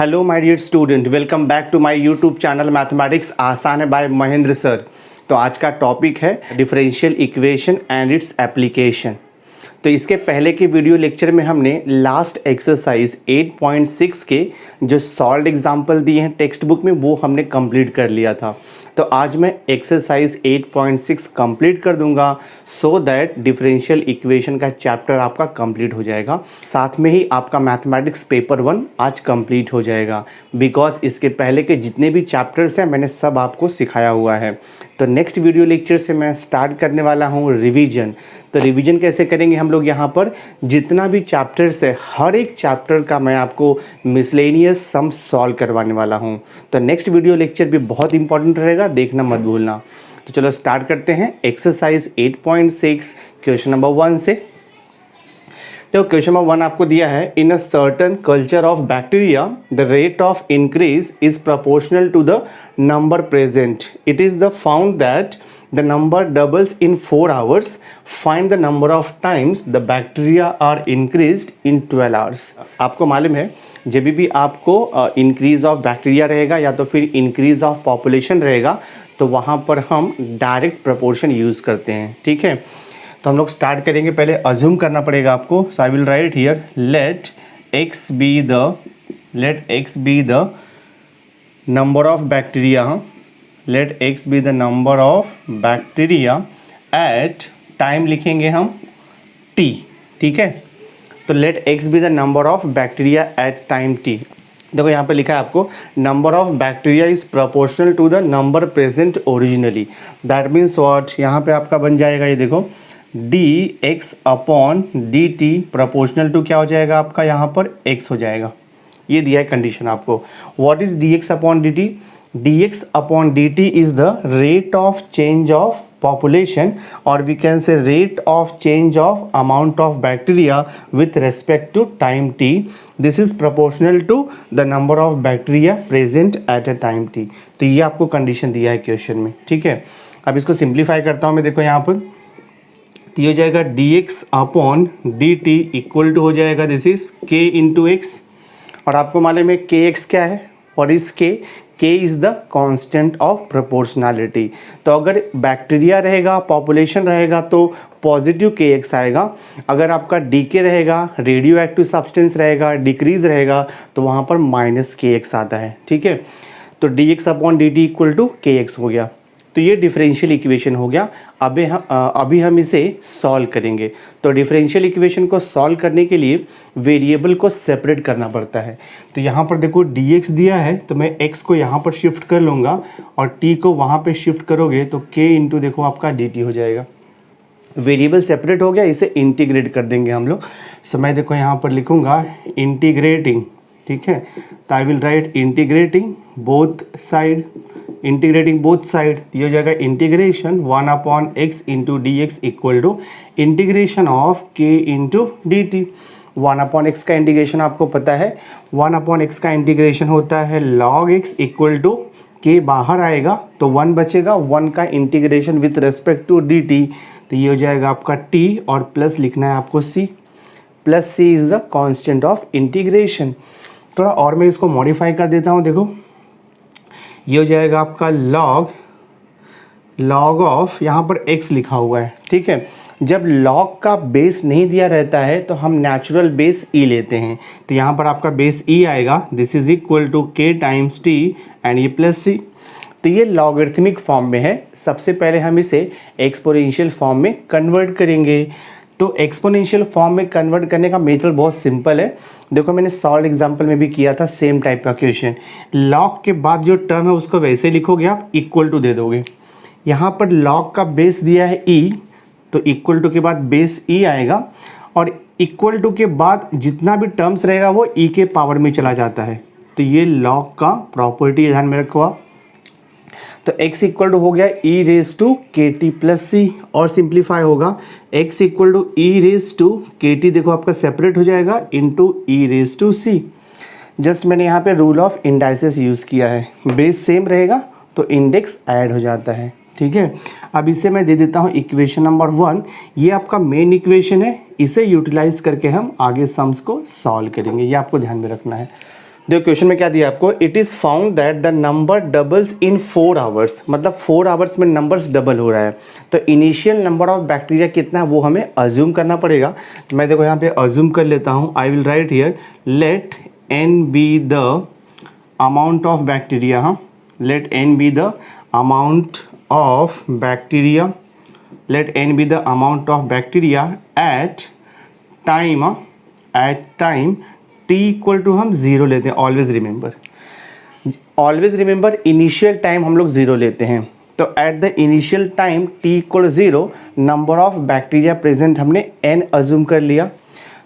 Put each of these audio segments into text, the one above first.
Hello my dear student, welcome back to my YouTube channel mathematics आसान है bye Mahendra sir. तो आज का टॉपिक है differential equation and its application. तो इसके पहले के वीडियो लेक्चर में हमने लास्ट एक्सरसाइज 8.6 के जो सॉल्व्ड एग्जाम्पल दिए हैं टेक्स्ट बुक में वो हमने कंप्लीट कर लिया था। तो आज मैं एक्सरसाइज 8.6 कंप्लीट कर दूंगा सो दैट डिफरेंशियल इक्वेशन का चैप्टर आपका कंप्लीट हो जाएगा। साथ में ही आपका मैथमेटिक्स पेपर 1 आज कंप्लीट हो जाएगा, बिकॉज इसके पहले के जितने भी चैप्टर्स हैं मैंने सब आपको सिखाया हुआ है। तो नेक्स्ट वीडियो लेक्चर से मैं स्टार्ट करने वाला हूँ रिवीजन। तो रिवीजन कैसे करेंगे हम लोग, यहाँ पर जितना भी चैप्टर्स है हर एक चैप्टर का मैं आपको मिसलेनियस सम सॉल्व करवाने वाला हूँ। तो नेक्स्ट वीडियो लेक्चर भी बहुत इंपॉर्टेंट रहेगा, देखना मत भूलना। तो चलो स्टार्ट करते हैं एक्सरसाइज 8.6 क्वेश्चन नंबर 1 से। तो क्वेश्चन नंबर 1 आपको दिया है, in a certain culture of bacteria the rate of increase is proportional to the number present. It is the found that the number doubles in 4 hours. Find the number of times the bacteria are increased in 12 hours. आपको मालूम है जब भी आपको increase of bacteria रहेगा या तो फिर इंक्रीज ऑफ पॉपुलेशन रहेगा तो वहाँ पर हम डायरेक्ट प्रपोर्शन यूज़ करते हैं। ठीक है, तो हम लोग स्टार्ट करेंगे। पहले अज्यूम करना पड़ेगा आपको। So I will write here let x be the number of bacteria, let x be the number of bacteria at time लिखेंगे हम t। ठीक है, तो let x be the number of bacteria at time t। देखो यहाँ पे लिखा है आपको number of bacteria is proportional to the number present originally. That means what, यहाँ पे आपका बन जाएगा ये देखो dx upon dt proportional to क्या हो जाएगा आपका, यहाँ पर x हो जाएगा। ये दिया है कंडीशन आपको। What is dx upon dt? dx upon dt is the rate of change of population, or we can say rate of change of amount of bacteria with respect to time t. This is proportional to the number of bacteria present at a time t. तो ये आपको condition दिया है question में। ठीक है, अब इसको सिंप्लीफाई करता हूँ मैं। देखो यहाँ पर तो ये हो जाएगा dx upon dt equal to हो जाएगा this is k into x. और आपको मालूम है kx क्या है, और इस k is the constant of proportionality. तो अगर बैक्टीरिया रहेगा, पॉपुलेशन रहेगा तो पॉजिटिव kx आएगा। अगर आपका dk रहेगा, रेडियो एक्टिव सब्सटेंस रहेगा, डिक्रीज रहेगा तो वहाँ पर माइनस kx आता है। ठीक है, तो dx upon dt equal to kx हो गया। तो ये डिफरेंशियल इक्वेशन हो गया। अभी हम इसे सॉल्व करेंगे। तो डिफरेंशियल इक्वेशन को सॉल्व करने के लिए वेरिएबल को सेपरेट करना पड़ता है। तो यहाँ पर देखो dx दिया है तो मैं x को यहाँ पर शिफ्ट कर लूँगा और t को वहाँ पे शिफ्ट करोगे तो k इंटू देखो आपका dt हो जाएगा। वेरिएबल सेपरेट हो गया, इसे इंटीग्रेट कर देंगे हम लोग। सो मैं देखो यहाँ पर लिखूँगा इंटीग्रेटिंग। ठीक है, तो I will write integrating both side, integrating both side. ये हो जाएगा integration 1 upon X into D x equal to integration of के into D T. 1 upon X का इंटीग्रेशन आपको पता है, 1 अपॉन एक्स का इंटीग्रेशन होता है लॉग एक्स इक्वल टू के बाहर आएगा तो 1 बचेगा, 1 का integration with respect to d t. तो ये हो जाएगा आपका टी और प्लस लिखना है आपको C, plus C is the constant of integration. थोड़ा और मैं इसको मॉडिफाई कर देता हूँ। देखो ये हो जाएगा आपका लॉग ऑफ, यहाँ पर x लिखा हुआ है। ठीक है, जब लॉग का बेस नहीं दिया रहता है तो हम नेचुरल बेस e लेते हैं। तो यहाँ पर आपका बेस e आएगा, this is equal to k times t and ये प्लस c। तो ये लॉगरिथमिक फॉर्म में है। सबसे पहले हम इसे एक्सपोनेंशियल फॉर्म में कन्वर्ट करेंगे। तो एक्सपोनेंशियल फॉर्म में कन्वर्ट करने का मेथड बहुत सिंपल है। देखो मैंने सॉल्व एग्जांपल में भी किया था सेम टाइप का क्वेश्चन। लॉग के बाद जो टर्म है उसको वैसे लिखोगे आप, इक्वल टू दे दोगे। यहाँ पर लॉग का बेस दिया है e, तो इक्वल टू के बाद बेस e आएगा और इक्वल टू के बाद जितना भी टर्म्स रहेगा वो e के पावर में चला जाता है। तो ये लॉग का प्रॉपर्टी ध्यान में रखो आप। तो x इक्वल टू हो गया e रेज टू के टी प्लस सी, और सिंप्लीफाई होगा x equal to e raise to के टी, देखो आपका सेपरेट हो जाएगा, into e raise to c. Just मैंने यहाँ पे रूल ऑफ इंडाइसेस यूज़ किया है, बेस सेम रहेगा तो इंडेक्स ऐड हो जाता है। ठीक है, अब इसे मैं दे देता हूँ इक्वेशन नंबर 1। ये आपका मेन इक्वेशन है, इसे यूटिलाइज करके हम आगे सम्स को सॉल्व करेंगे, ये आपको ध्यान में रखना है। देखो क्वेश्चन में क्या दिया आपको, it is found that the number doubles in 4 hours, मतलब 4 आवर्स में नंबर्स डबल हो रहा है। तो इनिशियल नंबर ऑफ बैक्टीरिया कितना है वो हमें अज्यूम करना पड़ेगा। तो मैं देखो यहाँ पे अज्यूम कर लेता हूँ, I will write here let n be the amount of bacteria, हाँ let n be the amount of bacteria, let n be the amount of bacteria at time t equal to हम 0 लेते हैं। Always remember initial time हम लोग 0 लेते हैं। तो at the initial time t equal 0 number of bacteria present हमने n assume कर लिया।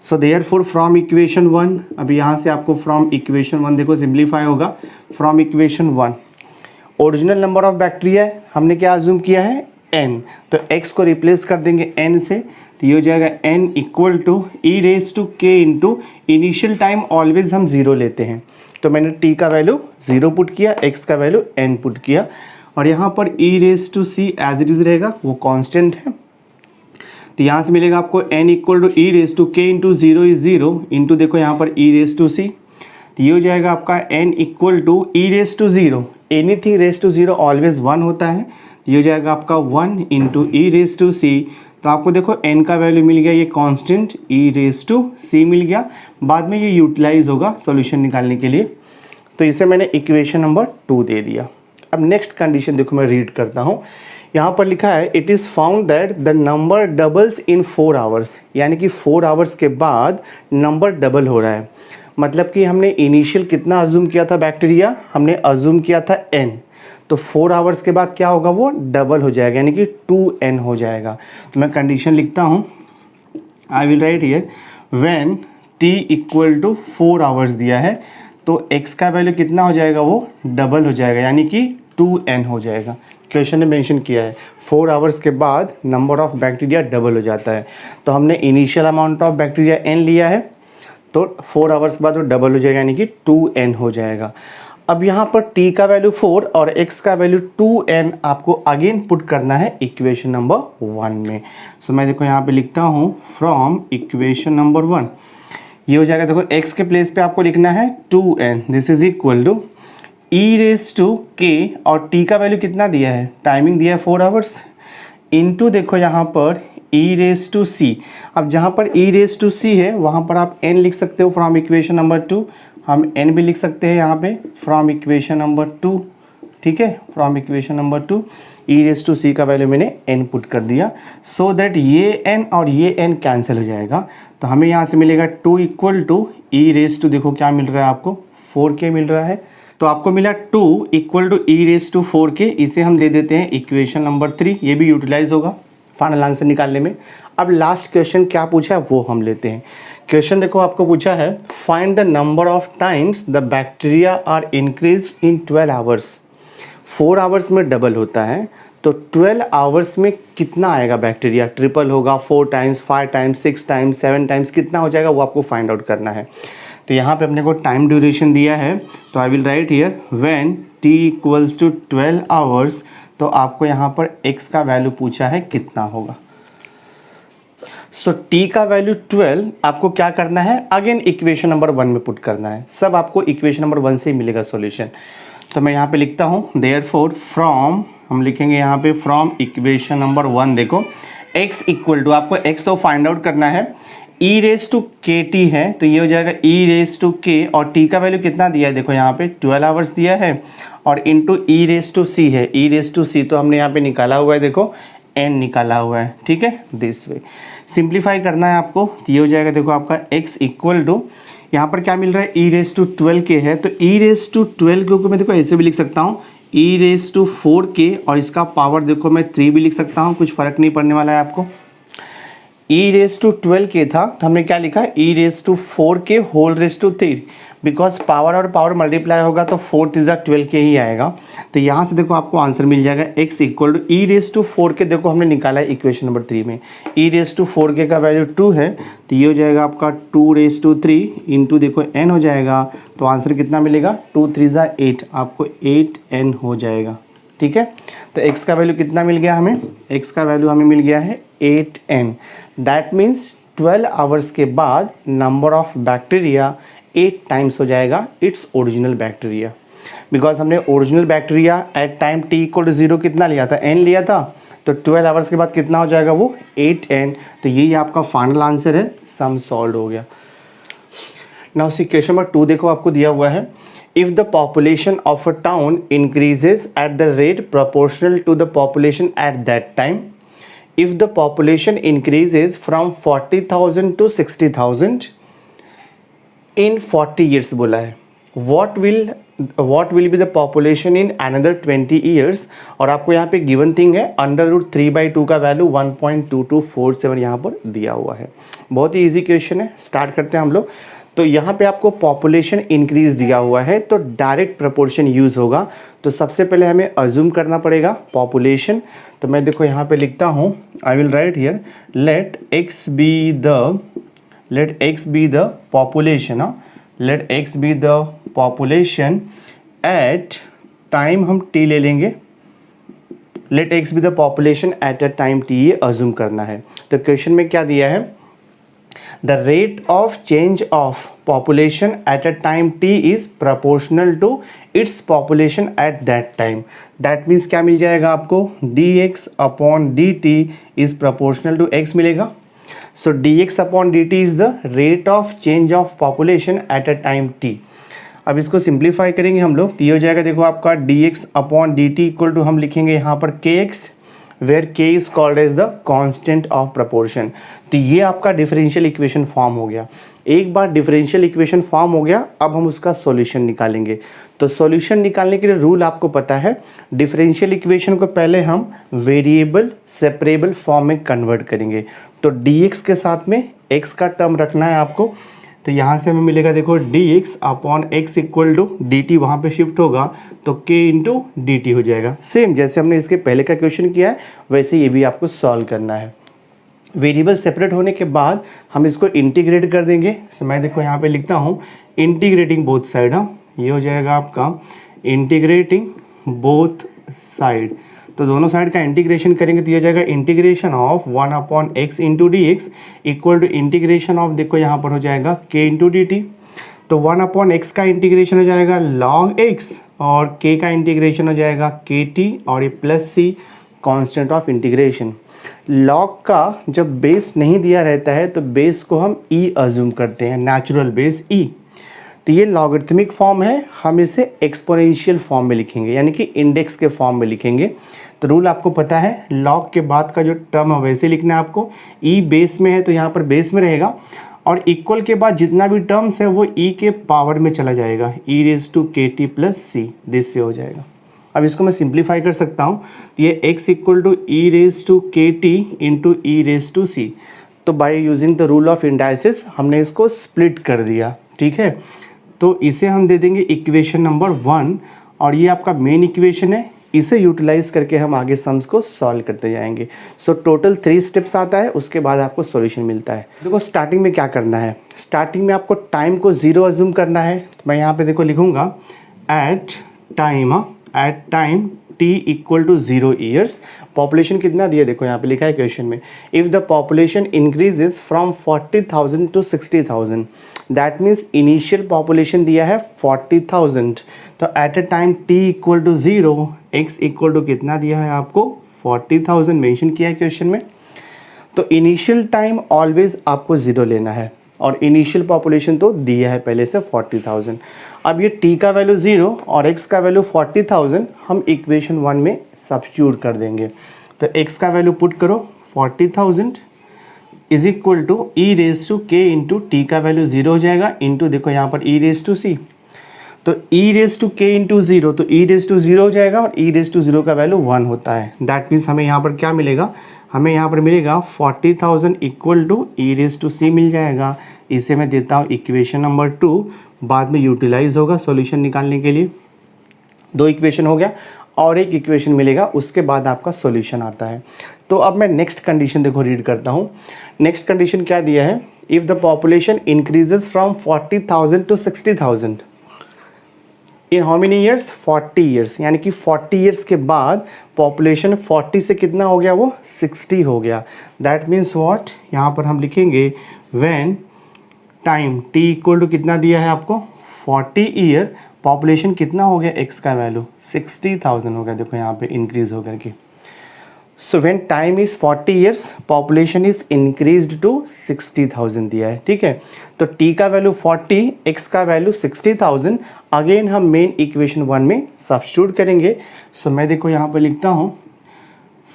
सो देयरफॉर फ्रॉम इक्वेशन 1, अभी यहाँ से आपको फ्रॉम इक्वेशन 1 देखो सिंप्लीफाई होगा। From equation 1 original number of bacteria हमने क्या अज्यूम किया है n, तो x को रिप्लेस कर देंगे n से, तो ये हो जाएगा n equal to E raise to के इंटू इनिशियल टाइम ऑलवेज हम 0 लेते हैं। तो मैंने t का वैल्यू 0 पुट किया, x का वैल्यू n पुट किया, और यहाँ पर E raise to C as it is रहेगा, वो कांस्टेंट है। तो यहाँ से मिलेगा आपको n equal to E raise to के इंटू 0 इज 0 इंटू देखो यहाँ पर ई रेज टू सी, तो ये हो जाएगा आपका n equal to E raise to 0, anything raise to 0 always 1 होता है, ये हो जाएगा आपका 1 इंटू ई रेज टू सी। तो आपको देखो n का वैल्यू मिल गया, ये कांस्टेंट ई रेज टू सी मिल गया, बाद में ये यूटिलाइज होगा सॉल्यूशन निकालने के लिए। तो इसे मैंने इक्वेशन नंबर 2 दे दिया। अब नेक्स्ट कंडीशन देखो मैं रीड करता हूँ, यहाँ पर लिखा है it is found that the number doubles in 4 hours, यानी कि 4 आवर्स के बाद नंबर डबल हो रहा है। मतलब कि हमने इनिशियल कितना अज्यूम किया था बैक्टीरिया, हमने अज्यूम किया था n, तो 4 आवर्स के बाद क्या होगा वो डबल हो जाएगा, यानी कि 2n हो जाएगा। तो मैं कंडीशन लिखता हूँ, I will write here when t equal to 4 hours दिया है तो x का वैल्यू कितना हो जाएगा, वो डबल हो जाएगा, यानी कि 2n हो जाएगा। क्वेश्चन ने मेंशन किया है 4 आवर्स के बाद नंबर ऑफ बैक्टीरिया डबल हो जाता है। तो हमने initial amount of bacteria n लिया है, तो 4 आवर्स के बाद वो डबल हो जाएगा, यानी कि 2n हो जाएगा। अब यहाँ पर t का वैल्यू 4 और x का वैल्यू 2n आपको अगेन पुट करना है इक्वेशन नंबर 1 में। सो मैं देखो यहाँ पे लिखता हूँ फ्रॉम इक्वेशन नंबर 1, ये हो जाएगा देखो x के प्लेस पे आपको लिखना है 2n, this is equal to E raise to k, और t का वैल्यू कितना दिया है, टाइमिंग दिया है 4 आवर्स, इनटू देखो यहाँ पर ई रेज टू सी। अब जहाँ पर ई रेज टू सी है वहाँ पर आप n लिख सकते हो फ्रॉम इक्वेशन नंबर 2, हम n भी लिख सकते हैं यहाँ पे फ्रॉम इक्वेशन नंबर 2, ठीक है। From equation number 2 E raise to C का वैल्यू मैंने n पुट कर दिया, सो दैट ये n और ये n कैंसिल हो जाएगा। तो हमें यहाँ से मिलेगा 2 equal to E raise to देखो क्या मिल रहा है आपको 4k मिल रहा है। तो आपको मिला 2 equal to E raise to 4k, इसे हम दे देते हैं इक्वेशन नंबर 3, ये भी यूटिलाइज होगा फाइनल आंसर निकालने में। अब लास्ट क्वेश्चन क्या पूछा है वो हम लेते हैं। क्वेश्चन देखो आपको पूछा है find the number of times the bacteria are increase in 12 hours. 4 hours में डबल होता है, तो 12 आवर्स में कितना आएगा बैक्टीरिया, ट्रिपल होगा, 4 टाइम्स, 5 टाइम्स, 6 टाइम्स, 7 टाइम्स, कितना हो जाएगा वो आपको फाइंड आउट करना है। तो यहाँ पे अपने को टाइम ड्यूरेशन दिया है, तो I will write here when t equals to 12 hours, तो आपको यहाँ पर x का वैल्यू पूछा है कितना होगा। सो t का वैल्यू 12 आपको क्या करना है, अगेन इक्वेशन नंबर 1 में पुट करना है, सब आपको इक्वेशन नंबर 1 से ही मिलेगा सॉल्यूशन। तो मैं यहाँ पे लिखता हूँ देयरफॉर फ्रॉम, हम लिखेंगे यहाँ पे फ्रॉम इक्वेशन नंबर 1, देखो x इक्वल टू, आपको x तो फाइंड आउट करना है, ई रेज टू के टी है, तो ये हो जाएगा ई रेज टू के, और t का वैल्यू कितना दिया है देखो यहाँ पे 12 आवर्स दिया है, और इंटू ई रेज टू सी है, ई रेज टू सी तो हमने यहाँ पे निकाला हुआ है, देखो n निकाला हुआ है, ठीक है। दिस वे सिंप्लीफाई करना है आपको, तो ये हो जाएगा देखो आपका x इक्वल टू, यहाँ पर क्या मिल रहा है ई रेज टू 12k है, तो ई रेज टू 12k को मैं देखो ऐसे भी लिख सकता हूँ ई रेज टू 4k, और इसका पावर देखो मैं 3 भी लिख सकता हूँ, कुछ फ़र्क नहीं पड़ने वाला है आपको। ई रेज टू 12k था, तो हमने क्या लिखा E raise to 4k whole raise to 3, because power और पावर मल्टीप्लाई होगा तो 4 3 12k ही आएगा। तो यहाँ से देखो आपको आंसर मिल जाएगा x equal to E raise to 4k, देखो हमने निकाला है इक्वेशन नंबर 3 में, ई रेज टू 4k का वैल्यू 2 है, तो ये हो जाएगा आपका 2 रेज टू 3 इंटू देखो n हो जाएगा, तो आंसर कितना मिलेगा 2 3 8, आपको 8n हो जाएगा, ठीक है। तो x का वैल्यू कितना मिल गया हमें, x का वैल्यू हमें मिल गया है 8n, दैट मीन्स 12 आवर्स के बाद नंबर ऑफ बैक्टीरिया 8 टाइम्स हो जाएगा इट्स ओरिजिनल बैक्टीरिया, बिकॉज हमने original bacteria at time t equal to 0 कितना लिया था, n लिया था, तो 12 आवर्स के बाद कितना हो जाएगा वो 8n। तो यही आपका फाइनल आंसर है, सम सॉल्व हो गया। नाउ सी क्वेश्चन नंबर 2 देखो आपको दिया हुआ है, if the population of a town increases at the rate proportional to the population at that time, if the population increases from 40,000 to 60,000 in 40 years बोला है, what will be the population in another 20 years, और आपको यहाँ पे given thing है √3/2 का value 1.2247 यहाँ पर दिया हुआ है। बहुत ही इजी क्वेश्चन है, स्टार्ट करते हैं हम लोग। तो यहाँ पे आपको पॉपुलेशन इंक्रीज दिया हुआ है तो डायरेक्ट प्रपोर्शन यूज़ होगा। तो सबसे पहले हमें अज्यूम करना पड़ेगा पॉपुलेशन। तो मैं देखो यहाँ पे लिखता हूँ, I will write here let x be the population, let x be the population at time, हम t ले लेंगे, let x be the population at a time t, ये अज्यूम करना है। तो क्वेश्चन में क्या दिया है, the rate of change of population at a time t is proportional to its population at that time. That means क्या मिल जाएगा आपको, dx upon dt is proportional to x मिलेगा। So dx upon dt is the rate of change of population at a time t। अब इसको simplify करेंगे हम लोग, तो ये हो जाएगा देखो आपका dx upon dt equal to हम लिखेंगे यहाँ पर kx, where k is called as the constant of proportion. तो ये आपका डिफरेंशियल इक्वेशन फॉर्म हो गया। एक बार डिफरेंशियल इक्वेशन फॉर्म हो गया, अब हम उसका सॉल्यूशन निकालेंगे। तो सॉल्यूशन निकालने के लिए रूल आपको पता है, डिफरेंशियल इक्वेशन को पहले हम वेरिएबल सेपरेबल फॉर्म में कन्वर्ट करेंगे। तो dx के साथ में x का टर्म रखना है आपको। तो यहाँ से हमें मिलेगा देखो dx upon x equal to dt, वहाँ पे शिफ्ट होगा तो k इंटू dt हो जाएगा। सेम जैसे हमने इसके पहले का क्वेश्चन किया है वैसे ये भी आपको सॉल्व करना है। वेरिएबल सेपरेट होने के बाद हम इसको इंटीग्रेट कर देंगे। तो मैं देखो यहाँ पे लिखता हूँ इंटीग्रेटिंग बोथ साइड, हाँ ये हो जाएगा आपका इंटीग्रेटिंग बोथ साइड। तो दोनों साइड का इंटीग्रेशन करेंगे तो ये जाएगा integration of 1 upon x into D x equal to integration of, देखो यहाँ पर हो जाएगा k इंटू डी टी। तो 1 अपॉन x का इंटीग्रेशन हो जाएगा log x और k का इंटीग्रेशन हो जाएगा kt और ये plus c constant of integration. log का जब बेस नहीं दिया रहता है तो बेस को हम e अज्यूम करते हैं, नेचुरल बेस e। तो ये लॉगरिथमिक फॉर्म है, हम इसे एक्सपोनेंशियल फॉर्म में लिखेंगे, यानी कि इंडेक्स के फॉर्म में लिखेंगे। तो रूल आपको पता है, लॉग के बाद का जो टर्म है वैसे लिखना है आपको। ई बेस में है तो यहाँ पर बेस में रहेगा, और इक्वल के बाद जितना भी टर्म्स है वो ई के पावर में चला जाएगा, ई रेज टू के t plus C, this way हो जाएगा। अब इसको मैं सिंप्लीफाई कर सकता हूँ, तो ये x equal to E raise to के T into E raise to सी। तो by using the rule of indices हमने इसको स्प्लिट कर दिया, ठीक है। तो इसे हम दे देंगे इक्वेशन नंबर 1, और ये आपका मेन इक्वेशन है, इसे यूटिलाइज करके हम आगे सम्स को सॉल्व करते जाएंगे। सो टोटल 3 स्टेप्स आता है, उसके बाद आपको सॉल्यूशन मिलता है। देखो स्टार्टिंग में क्या करना है, स्टार्टिंग में आपको टाइम को 0 अज्यूम करना है। तो मैं यहाँ पे देखो लिखूँगा at time t equal to 0 years. Population कितना दिया, देखो यहाँ पे लिखा है क्वेश्चन में, if the population increases from 40,000 to 60,000, that means initial population दिया है 40,000। तो at a time t equal to 0, x equal to कितना दिया है आपको 40,000 मेंशन किया है क्वेश्चन में। तो इनिशियल टाइम ऑलवेज आपको 0 लेना है, और इनिशियल पॉपुलेशन तो दिया है पहले से 40,000। अब ये t का वैल्यू 0 और x का वैल्यू 40,000 हम इक्वेशन 1 में सब्स्टिट्यूट कर देंगे। तो x का वैल्यू पुट करो 40,000 is equal to E raise to के इंटू टी का वैल्यू 0 हो जाएगा, इंटू देखो यहाँ पर ई रेज टू सी। तो ई रेज टू के इंटू 0, तो ई रेज टू 0 हो जाएगा, और ई रेज टू 0 का वैल्यू 1 होता है। दैट मीन्स हमें यहाँ पर क्या मिलेगा, हमें यहाँ पर मिलेगा 40,000 equal to E raise to सी मिल जाएगा। इसे मैं देता हूँ इक्वेशन नंबर 2, बाद में यूटिलाइज होगा सॉल्यूशन निकालने के लिए। 2 इक्वेशन हो गया, और एक इक्वेशन मिलेगा, उसके बाद आपका सॉल्यूशन आता है। तो अब मैं नेक्स्ट कंडीशन देखो रीड करता हूँ। नेक्स्ट कंडीशन क्या दिया है, if the population increases from 40,000 to 60,000 in how many years, 40 years, यानी कि 40 ईयर्स के बाद पॉपुलेशन 40 से कितना हो गया, वो 60 हो गया। दैट मीन्स व्हाट, यहाँ पर हम लिखेंगे when time t equal to कितना दिया है आपको 40 ईयर, पॉपुलेशन कितना हो गया x का वैल्यू 60,000 हो गया, देखो यहाँ पे इंक्रीज हो करके। So when time is 40 years population is increased to 60,000 दिया है, ठीक है। तो t का वैल्यू 40, x का वैल्यू 60,000। अगेन हम मेन इक्वेशन 1 में सब्स्टिट्यूट करेंगे। सो मैं देखो यहाँ पे लिखता हूँ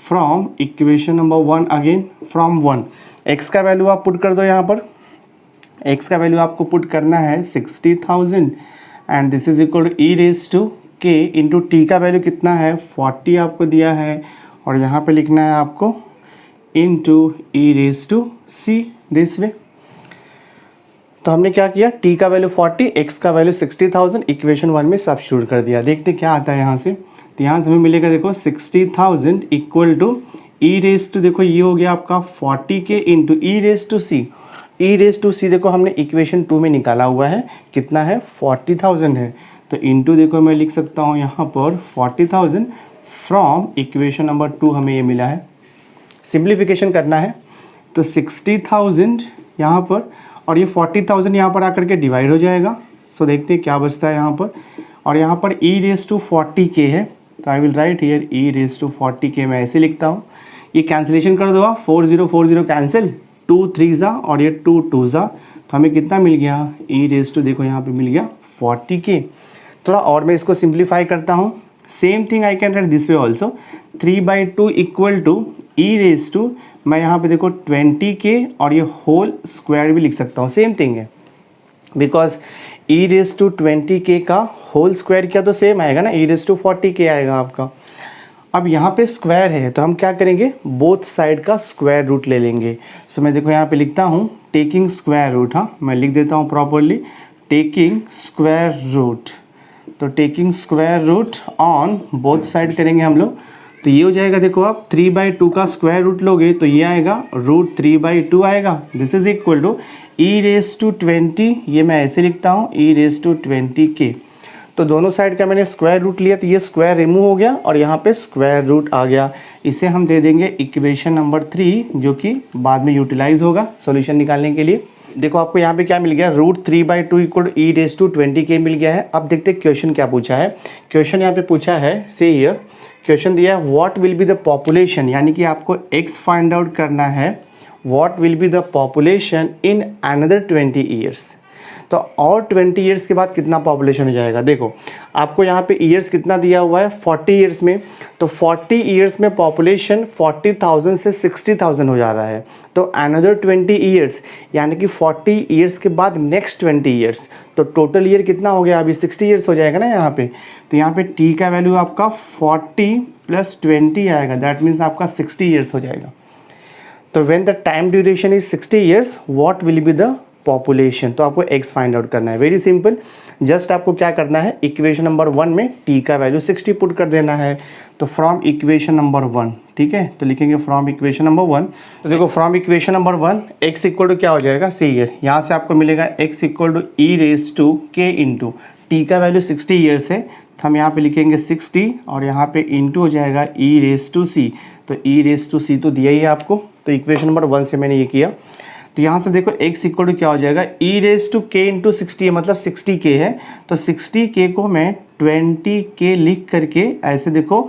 from equation number 1, again from 1, x का वैल्यू आप पुट कर दो यहाँ पर। x का वैल्यू आपको पुट करना है 60,000 and this is equal to E raise to के इंटू टी का वैल्यू कितना है 40 आपको दिया है, और यहाँ पे लिखना है आपको into E raise to c, this way. तो हमने क्या किया, t का वैल्यू 40, x का वैल्यू 60,000 इक्वेशन 1 में सब्स्टिट्यूट कर दिया। देखते क्या आता है यहाँ से। तो यहाँ से हमें मिलेगा देखो 60,000 equal to E raise to, देखो ये हो गया आपका 40 के into E raise to C. E raise to C देखो हमने इक्वेशन 2 में निकाला हुआ है, कितना है 40,000 है। तो इंटू देखो मैं लिख सकता हूँ यहाँ पर 40,000 फ्रॉम इक्वेशन नंबर 2 हमें ये मिला है। सिंप्लीफिकेशन करना है तो 60,000 यहाँ पर और ये 40,000 यहाँ पर आकर के डिवाइड हो जाएगा। सो देखते हैं क्या बचता है यहाँ पर, और यहाँ पर ई रेज टू 40 के है, तो I will write here e raise to 40 k, मैं ऐसे लिखता हूँ। ये कैंसिलेशन कर दो आप, 40 कैंसिल, 2 3 जा और ये 2 2 जा, तो हमें कितना मिल गया ई रेज टू, देखो यहाँ पे मिल गया 40 के। थोड़ा और मैं इसको सिंप्लीफाई करता हूँ। Same thing I can write this way also, 3/2 equal to E raise to, मैं यहाँ पे देखो 20 के और ये होल स्क्वायर भी लिख सकता हूँ, सेम थिंग है, बिकॉज ई रेज टू 20 के का होल स्क्वायर क्या तो सेम आएगा ना, ई रेज टू 40 के आएगा आपका। अब यहाँ पे स्क्वायर है तो हम क्या करेंगे, बोथ साइड का स्क्वायर रूट ले लेंगे। सो मैं देखो यहाँ पे लिखता हूँ टेकिंग स्क्वायर रूट, हाँ मैं लिख देता हूँ प्रॉपरली, टेकिंग स्क्वायर रूट। तो taking square root on both side करेंगे हम लोग, तो ये हो जाएगा देखो आप 3/2 का स्क्वायर रूट लोगे तो ये आएगा √3/2 आएगा। This is equal to E raise to 20, ये मैं ऐसे लिखता हूँ ई रेज टू 20 के। तो दोनों साइड का मैंने स्क्वायर रूट लिया तो ये स्क्वायर रिमूव हो गया और यहाँ पे स्क्वायर रूट आ गया। इसे हम दे देंगे इक्वेशन नंबर 3, जो कि बाद में यूटिलाइज होगा सॉल्यूशन निकालने के लिए। देखो आपको यहाँ पे क्या मिल गया, √3/2 इक्वल ई रेज टू 20 के मिल गया है। अब देखते हैं क्वेश्चन क्या पूछा है। क्वेश्चन यहाँ पे पूछा है, से हियर क्वेश्चन दिया है what will be the population, यानी कि आपको x फाइंड आउट करना है, what will be the population in another 20 years. तो और 20 ईयर्स के बाद कितना पॉपुलेशन हो जाएगा। देखो आपको यहाँ पे ईयर्स कितना दिया हुआ है 40 ईयर्स में, तो 40 ईयर्स में पॉपुलेशन 40,000 से 60,000 हो जा रहा है। तो अनदर 20 ईयर्स यानी कि 40 ईयर्स के बाद नेक्स्ट 20 ईयर्स, तो टोटल ईयर कितना हो गया, अभी 60 ईयर्स हो जाएगा ना यहाँ पे। तो यहाँ पे टी का वैल्यू आपका 40 + 20 आएगा, दैट मीन्स आपका 60 ईयर्स हो जाएगा। तो when the time duration is 60 years what will be the population, तो आपको x फाइंड आउट करना है। वेरी सिंपल, जस्ट आपको क्या करना है, इक्वेशन नंबर 1 में t का वैल्यू 60 पुट कर देना है। तो फ्रॉम इक्वेशन नंबर 1, ठीक है, तो लिखेंगे फ्रॉम इक्वेशन नंबर 1। तो देखो from equation number 1 x equal to क्या हो जाएगा, सी ईयर, यहाँ से आपको मिलेगा x equal to E raise to के इंटू टी का वैल्यू 60 ईयर्स है, तो हम यहाँ पे लिखेंगे 60 और यहाँ पे इंटू हो जाएगा ई रेज टू सी। तो ई रेज टू सी तो दिया ही है आपको, तो इक्वेशन नंबर 1 से मैंने ये किया। तो यहाँ से देखो x इक्वल टू क्या हो जाएगा, ई रेज टू के इंटू 60 है, मतलब 60 के है, तो 60 के को मैं 20 के लिख करके ऐसे देखो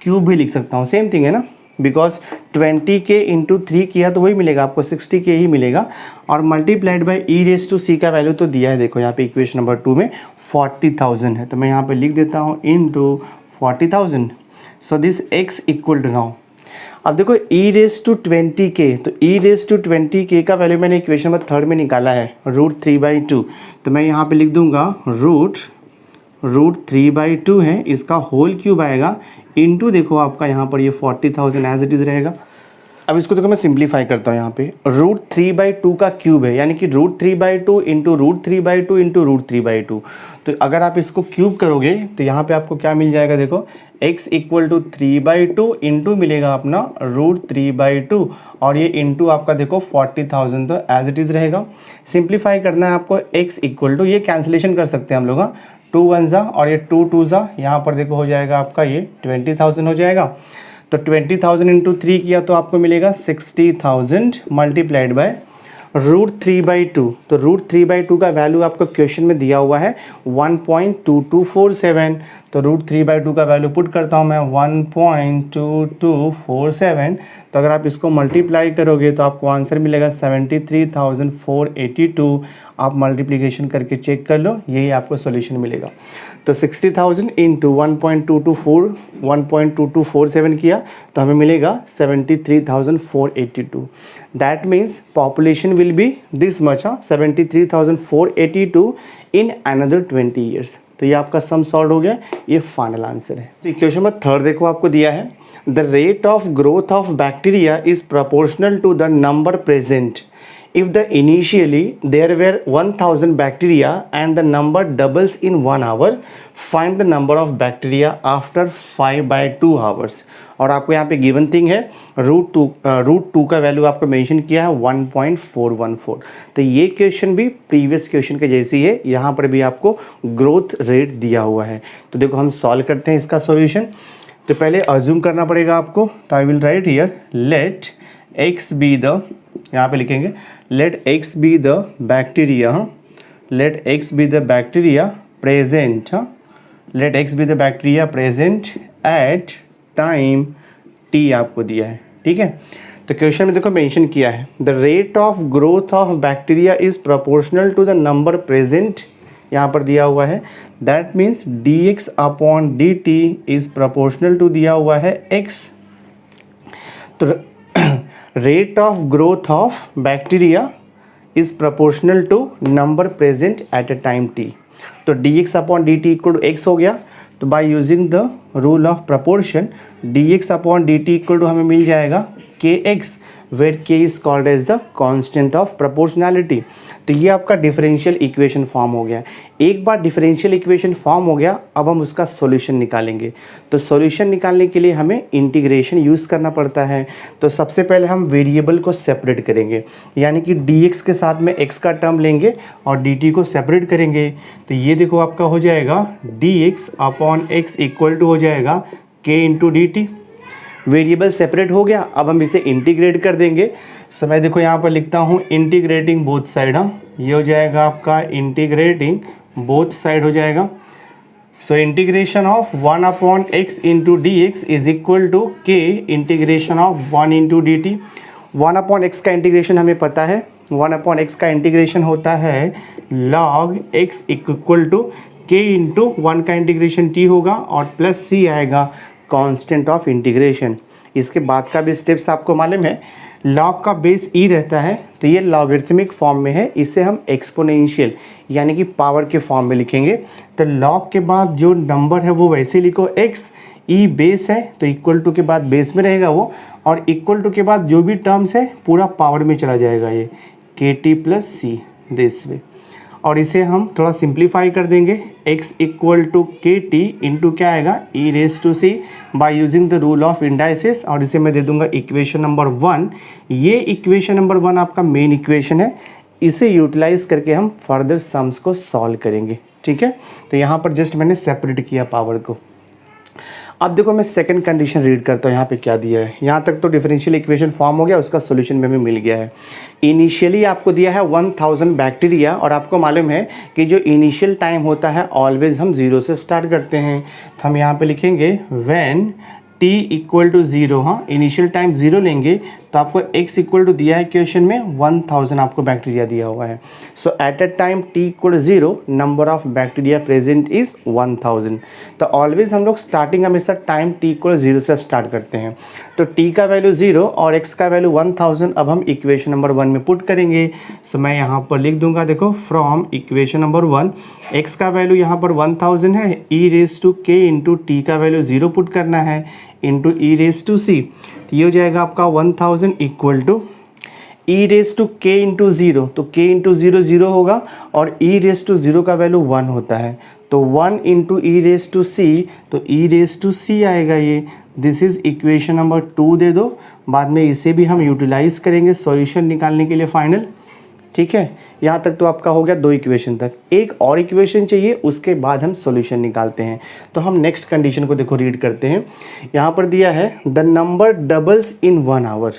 क्यूब भी लिख सकता हूँ, सेम थिंग है ना, बिकॉज 20 के इंटू 3 किया तो वही मिलेगा आपको, 60 के ही मिलेगा। और multiplied by E raise to C का वैल्यू तो दिया है, देखो यहाँ पे इक्वेशन नंबर 2 में 40,000 है, तो मैं यहाँ पे लिख देता हूँ into 40,000। So this x equal to now, अब देखो ई रेज टू 20 के, तो ई रेज टू 20 के का वैल्यू मैंने इक्वेशन नंबर 3 में निकाला है √3/2, तो मैं यहाँ पे लिख दूंगा √3/2 है, इसका होल क्यूब आएगा इंटू देखो आपका यहाँ पर ये 40,000 एज इट इज़ रहेगा। अब इसको देखो मैं सिंप्लीफाई करता हूँ, यहाँ पे √3/2 का क्यूब है, यानी कि √3/2 इंटू √3/2 इंटू √3/2। तो अगर आप इसको क्यूब करोगे तो यहाँ पे आपको क्या मिल जाएगा, देखो x इक्वल टू 3/2 इंटू मिलेगा अपना √3/2 और ये इंटू आपका देखो 40,000, तो एज इट इज़ रहेगा। सिंप्लीफाई करना है आपको, x इक्वल टू, ये कैंसिलेशन कर सकते हैं हम लोग, 2 1 जा और ये 2 2 जा, यहाँ पर देखो हो जाएगा आपका ये 20,000 हो जाएगा। तो 20,000 इंटू 3 किया तो आपको मिलेगा 60,000 मल्टीप्लाइड बाय √3/2, तो √3/2 का वैल्यू आपको क्वेश्चन में दिया हुआ है 1.2247, तो √3/2 का वैल्यू पुट करता हूँ मैं 1.2247। तो अगर आप इसको मल्टीप्लाई करोगे तो आपको आंसर मिलेगा 73,482। आप मल्टीप्लिकेशन करके चेक कर लो, यही आपको सॉल्यूशन मिलेगा। तो 60,000 इंटू 1.2247 किया तो हमें मिलेगा 73,482। That means population will B this much, 73,482 in another 20 years. तो ये आपका सम सॉल्व हो गया, ये फाइनल आंसर है। तो इक्वेशन नंबर 3 देखो आपको दिया है, the rate of growth of bacteria is proportional to the number present if the initially there were 1000 bacteria and the number doubles in 1 hour, find the number of bacteria after 5/2 hours। और आपको यहाँ पे given thing है √2 का value आपको mention किया है 1.414। तो ये क्वेश्चन भी प्रीवियस क्वेश्चन के जैसी है, यहाँ पर भी आपको ग्रोथ रेट दिया हुआ है। तो देखो हम सॉल्व करते हैं इसका सॉल्यूशन। तो पहले अज्यूम करना पड़ेगा आपको, तो I will write here let x be the, यहाँ पे लिखेंगे let x be the bacteria, let x be the bacteria present, let x be the bacteria present at time t आपको दिया है, ठीक है। तो क्वेश्चन में देखो मेंशन किया है the rate of growth of bacteria is proportional to the number present, यहाँ पर दिया हुआ है। That means dx/dt is proportional to दिया हुआ है x। तो rate of growth of bacteria is proportional to number present at a time t। तो dx/dt इक्वल टू x हो गया। तो by using the rule of proportion dx/dt equal to हमें मिल जाएगा kx, where k is called as the constant of proportionality. तो ये आपका डिफरेंशियल इक्वेशन फॉर्म हो गया। एक बार डिफरेंशियल इक्वेशन फॉर्म हो गया, अब हम उसका सॉल्यूशन निकालेंगे। तो सॉल्यूशन निकालने के लिए हमें इंटीग्रेशन यूज़ करना पड़ता है। तो सबसे पहले हम वेरिएबल को सेपरेट करेंगे, यानी कि dx के साथ में x का टर्म लेंगे और dt को सेपरेट करेंगे। तो ये देखो आपका हो जाएगा dx/x इक्वल टू हो जाएगा k into dt। Variable separate हो गया, अब हम इसे इंटीग्रेट कर देंगे। सो मैं देखो यहाँ पर लिखता हूँ इंटीग्रेटिंग बोथ साइड, ये हो जाएगा आपका इंटीग्रेटिंग बोथ साइड हो जाएगा। So integration of 1/x into dx is equal to k integration of 1 into dt। 1/x का इंटीग्रेशन हमें पता है, 1/x का इंटीग्रेशन होता है log x equal to k into 1 का इंटीग्रेशन t होगा और प्लस c आएगा कांस्टेंट ऑफ इंटीग्रेशन। इसके बाद का भी स्टेप्स आपको मालूम है, लॉग का बेस ई रहता है, तो ये लॉगरिथमिक फॉर्म में है, इसे हम एक्सपोनेंशियल यानी कि पावर के फॉर्म में लिखेंगे। तो लॉग के बाद जो नंबर है वो वैसे लिखो x, ई बेस है तो इक्वल टू के बाद बेस में रहेगा वो, और इक्वल टू के बाद जो भी टर्म्स है पूरा पावर में चला जाएगा, ये kt plus C this way. और इसे हम थोड़ा सिंप्लीफाई कर देंगे, x इक्वल टू के टी इंटू क्या आएगा E raise to C by using the rule of indices, और इसे मैं दे दूंगा इक्वेशन नंबर 1। ये इक्वेशन नंबर 1 आपका मेन इक्वेशन है, इसे यूटिलाइज करके हम फर्दर सम्स को सॉल्व करेंगे, ठीक है। तो यहाँ पर जस्ट मैंने सेपरेट किया पावर को। अब देखो मैं सेकंड कंडीशन रीड करता हूँ, यहाँ पे क्या दिया है। यहाँ तक तो डिफरेंशियल इक्वेशन फॉर्म हो गया, उसका सॉल्यूशन में हमें मिल गया है। इनिशियली आपको दिया है 1000 बैक्टीरिया, और आपको मालूम है कि जो इनिशियल टाइम होता है ऑलवेज हम 0 से स्टार्ट करते हैं। तो हम यहाँ पे लिखेंगे व्हेन t इक्वल टू 0, हाँ इनिशियल टाइम 0 लेंगे तो आपको x इक्वल टू दिया है क्वेश्चन में 1000 आपको बैक्टीरिया दिया हुआ है। So at a time t equal 0 number of bacteria present is 1000। तो ऑलवेज हम लोग स्टार्टिंग हमेशा टाइम t इक्वल 0 से स्टार्ट करते हैं। तो t का वैल्यू 0 और x का वैल्यू 1000 अब हम इक्वेशन नंबर 1 में पुट करेंगे। सो मैं यहाँ पर लिख दूंगा, देखो फ्रॉम इक्वेशन नंबर 1 x का वैल्यू यहाँ पर 1000 है, e raise to k into T का वैल्यू 0 पुट करना है इंटू ई रेस टू सी। तो ये हो जाएगा आपका 1000 equal to E raise to के इंटू 0, तो k इंटू 0 0 होगा और ई रेस टू 0 का वैल्यू 1 होता है, तो 1 इंटू ई रेस टू सी, तो ई रेस टू सी आएगा ये। दिस इज इक्वेशन नंबर 2 दे दो, बाद में इसे भी हम यूटिलाइज करेंगे सॉल्यूशन निकालने के लिए फाइनल। ठीक है, यहाँ तक तो आपका हो गया 2 इक्वेशन तक। एक और इक्वेशन चाहिए, उसके बाद हम सॉल्यूशन निकालते हैं। तो हम नेक्स्ट कंडीशन को देखो रीड करते हैं। यहाँ पर दिया है the number doubles in 1 hour,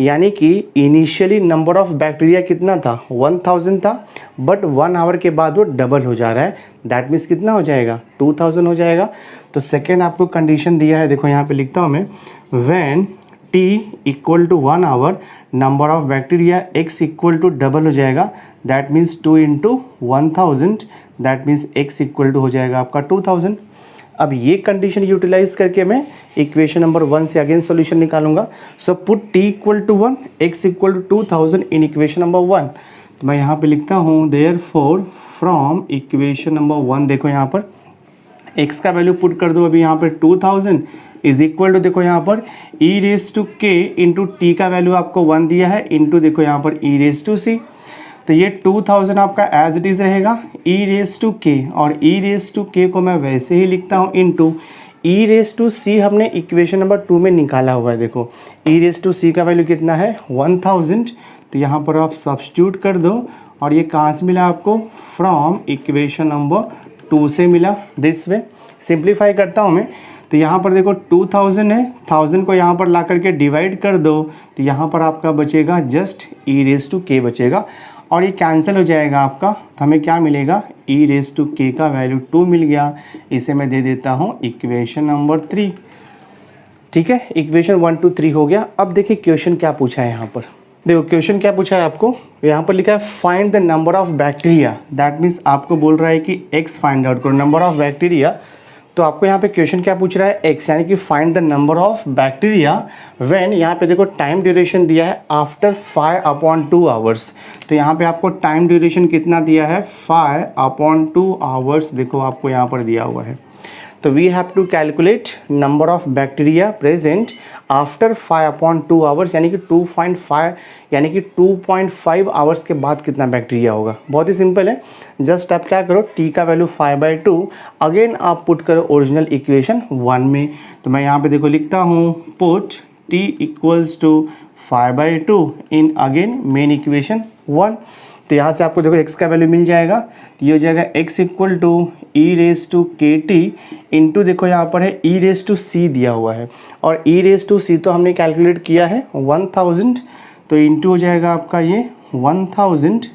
यानी कि इनिशियली नंबर ऑफ बैक्टीरिया कितना था 1000 था, बट 1 आवर के बाद वो डबल हो जा रहा है। दैट मीन्स कितना हो जाएगा 2000 हो जाएगा। तो सेकेंड आपको कंडीशन दिया है, देखो यहाँ पे लिखता हूँ मैं, when t equal to 1 hour number of bacteria x equal to double हो जाएगा। That means 2 into 1000, that means x equal to हो जाएगा आपका 2000। अब ये कंडीशन यूटिलाइज करके मैं इक्वेशन नंबर 1 से अगेन सॉल्यूशन निकालूंगा। So put t equal to 1 x equal to 2000 in equation number 1। तो मैं यहाँ पे लिखता हूँ देयरफॉर फ्रॉम इक्वेशन नंबर 1, देखो यहाँ पर x का वैल्यू पुट कर दो अभी यहाँ पर 2000 इज इक्वल टू, देखो यहाँ पर ई रेस टू के इंटू टी का वैल्यू आपको 1 दिया है, इंटू देखो यहाँ पर ई रेस टू सी। तो ये 2000 आपका एज इट इज़ रहेगा ई रेस टू के, और ई रेस टू के को मैं वैसे ही लिखता हूँ into E raise to c. हमने इक्वेशन नंबर 2 में निकाला हुआ है, देखो ई रेस टू सी का वैल्यू कितना है 1000। तो यहाँ पर आप सब्स्टिट्यूट कर दो, और ये कहाँ से मिला आपको, फ्रॉम इक्वेशन नंबर 2 से मिला। दिस वे सिंप्लीफाई करता हूँ मैं। तो यहाँ पर देखो 2000 है, 1000 को यहाँ पर ला करके डिवाइड कर दो, तो यहाँ पर आपका बचेगा जस्ट ई रेस टू के बचेगा, और ये कैंसिल हो जाएगा आपका। तो हमें क्या मिलेगा, ई रेस टू के का वैल्यू 2 मिल गया। इसे मैं दे देता हूँ इक्वेशन नंबर 3। ठीक है, इक्वेशन 1 2 3 हो गया। अब देखिए क्वेश्चन क्या पूछा है यहाँ पर, देखो क्वेश्चन क्या पूछा है आपको, यहाँ पर लिखा है find the number of bacteria. That means आपको बोल रहा है कि एक्स फाइंड आउट करो, नंबर ऑफ बैक्टीरिया। तो आपको यहाँ पे क्वेश्चन क्या पूछ रहा है, एक्स, यानी कि find the number of bacteria when, यहाँ पे देखो टाइम ड्यूरेशन दिया है आफ्टर 5/2 आवर्स। तो यहाँ पे आपको टाइम ड्यूरेशन कितना दिया है 5/2 आवर्स, देखो आपको यहाँ पर दिया हुआ है। तो we have to calculate number of bacteria present after 5/2 hours, यानी कि 2.5, यानी कि 2.5 आवर्स के बाद कितना बैक्टीरिया होगा। बहुत ही सिंपल है, जस्ट आप क्या करो, t का वैल्यू 5/2 अगेन आप पुट करो ओरिजिनल इक्वेशन 1 में। तो मैं यहाँ पे देखो लिखता हूँ put t equals to 5/2 in again main equation 1। तो यहाँ से आपको देखो x का वैल्यू मिल जाएगा, तो ये हो जाएगा x equal to E raise to के टी इंटू, देखो यहाँ पर है ई रेस टू सी दिया हुआ है, और ई रेस टू सी तो हमने कैलकुलेट किया है 1000, तो इंटू हो जाएगा आपका ये 1000।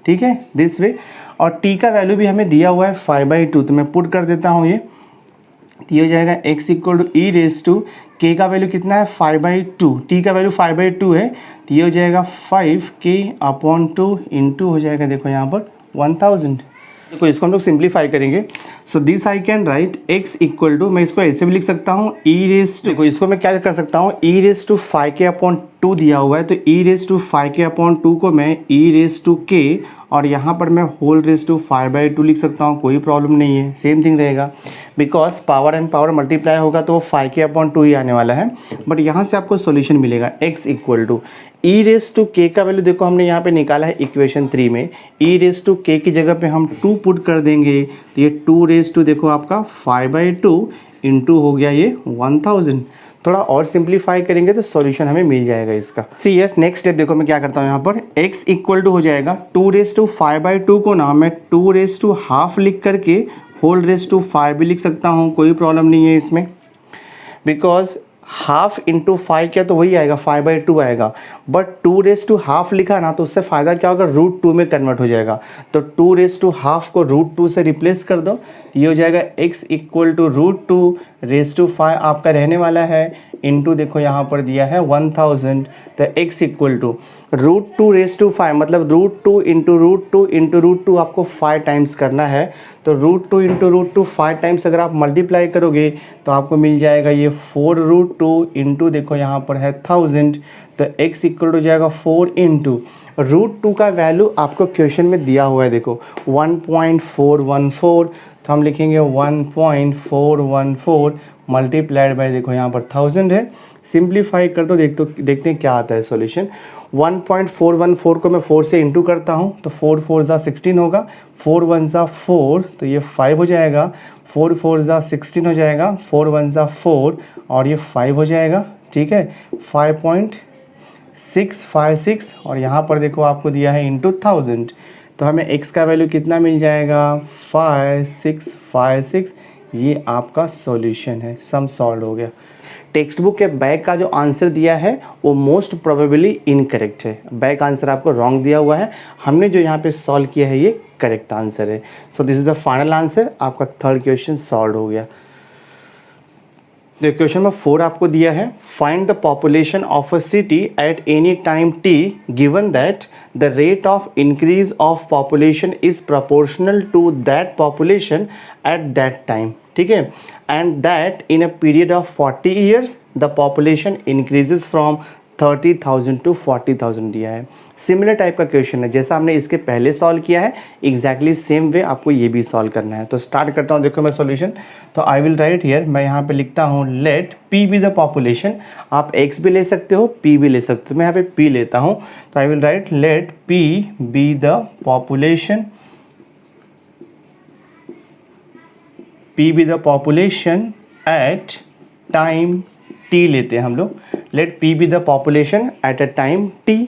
ठीक है, दिस वे। और t का वैल्यू भी हमें दिया हुआ है 5/2, तो मैं पुट कर देता हूँ ये, तो ये हो जाएगा x equal to E raise to k का वैल्यू कितना है 5/2, t का वैल्यू 5/2 है, तो ये हो जाएगा 5k/2 इंटू हो जाएगा देखो यहाँ पर 1000। देखो इसको हम लोग सिंप्लीफाई करेंगे। So this I can write x equal to, मैं इसको ऐसे भी लिख सकता हूँ ई रेस टू, देखो इसको मैं क्या कर सकता हूँ, ई रेस टू 5k/2 दिया हुआ है, तो ई रेस टू 5k/2 को मैं ई रेस टू k, और यहाँ पर मैं होल रेस टू 5/2 लिख सकता हूँ, कोई प्रॉब्लम नहीं है, सेम थिंग रहेगा। Because power and power multiply होगा तो 5k/2 ही आने वाला है। बट यहाँ से आपको सॉल्यूशन मिलेगा x equal to E raise to k का वैल्यू, देखो हमने यहाँ पे निकाला है इक्वेशन 3 में, ई रेस टू के की जगह पे हम 2 पुट कर देंगे, तो ये 2 रेस टू देखो आपका 5/2 इंटू हो गया ये 1000। थोड़ा और सिंप्लीफाई करेंगे तो सॉल्यूशन हमें मिल जाएगा इसका। सी यार नेक्स्ट स्टेप देखो मैं क्या करता हूँ, यहाँ पर x इक्वल टू हो जाएगा 2 रेस टू 5/2 को ना मैं 2 रेस टू हाफ लिख करके होल रेस टू 5 भी लिख सकता हूँ, कोई प्रॉब्लम नहीं है इसमें। बिकॉज हाफ इंटू 5 क्या तो वही आएगा 5/2 आएगा, बट 2 रेस टू हाफ लिखा ना तो उससे फ़ायदा क्या होगा, √2 में कन्वर्ट हो जाएगा। तो 2 रेस टू हाफ को √2 से रिप्लेस कर दो, ये हो जाएगा x equal to √2 raise to 5 आपका रहने वाला है, इंटू देखो यहाँ पर दिया है 1000। तो x equal to √2 raise to 5, मतलब √2 इंटू √2 इंटू √2 आपको 5 टाइम्स करना है। तो √2 इंटू √2 5 टाइम्स अगर आप मल्टीप्लाई करोगे तो आपको मिल जाएगा ये 4√2 इंटू देखो यहाँ पर है 1000। तो x इक्वल टू जाएगा 4 इंटू √2 का वैल्यू आपको क्वेश्चन में दिया हुआ है, देखो 1.414, तो हम लिखेंगे 1.414 मल्टीप्लाइड बाय देखो यहाँ पर 1000 है। सिंप्लीफाई कर दो, देखते हैं क्या आता है सॉल्यूशन। 1.414 को मैं 4 से इंटू करता हूँ, तो 4 4 ज़ा 16 होगा, 4 1 ज़ा 4, तो ये 5 हो जाएगा, 4 4 ज़ा 16 हो जाएगा, 4 1 ज़ा 4 और ये 5 हो जाएगा। ठीक है, 656 और यहाँ पर देखो आपको दिया है इंटू 1000, तो हमें x का वैल्यू कितना मिल जाएगा 5656। ये आपका सॉल्यूशन है, सम सॉल्व हो गया। टेक्स्ट बुक के बैक का जो आंसर दिया है वो मोस्ट प्रोबेबली इनकरेक्ट है, बैक आंसर आपको रॉन्ग दिया हुआ है, हमने जो यहाँ पे सॉल्व किया है ये करेक्ट आंसर है। So this is the final answer, आपका थर्ड क्वेश्चन सॉल्व हो गया। क्वेश्चन नंबर 4 आपको दिया है, find the population of a city at any time t given that the rate of increase of population is proportional to that population at that time, ठीक है, and that in a period of 40 years the population increases from 30,000 to 40,000 दिया है। Similar type का question है जैसा हमने इसके पहले सॉल्व किया है, एग्जैक्टली सेम वे आपको ये भी सॉल्व करना है। तो स्टार्ट करता हूँ, देखो मैं सॉल्यूशन, तो आई विल राइट हियर, मैं यहाँ पे लिखता हूँ let p be the population, आप एक्स भी ले सकते हो पी भी ले सकते हो, मैं यहाँ पे पी लेता हूँ, तो I will write let p be the population, p be the population at time t लेते हैं हम लोग, let p be the population at a time t,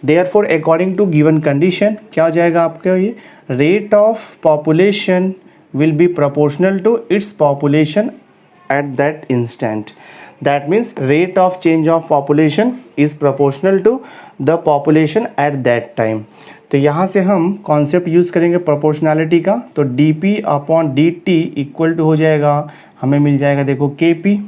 therefore according to given condition क्या हो जाएगा आपका ये, rate of population will be proportional to its population at that instant, that means rate of change of population is proportional to the population at that time. तो यहाँ से हम concept use करेंगे प्रोपोर्शनैलिटी का, तो d p upon d t equal to हो जाएगा, हमें मिल जाएगा देखो के पी।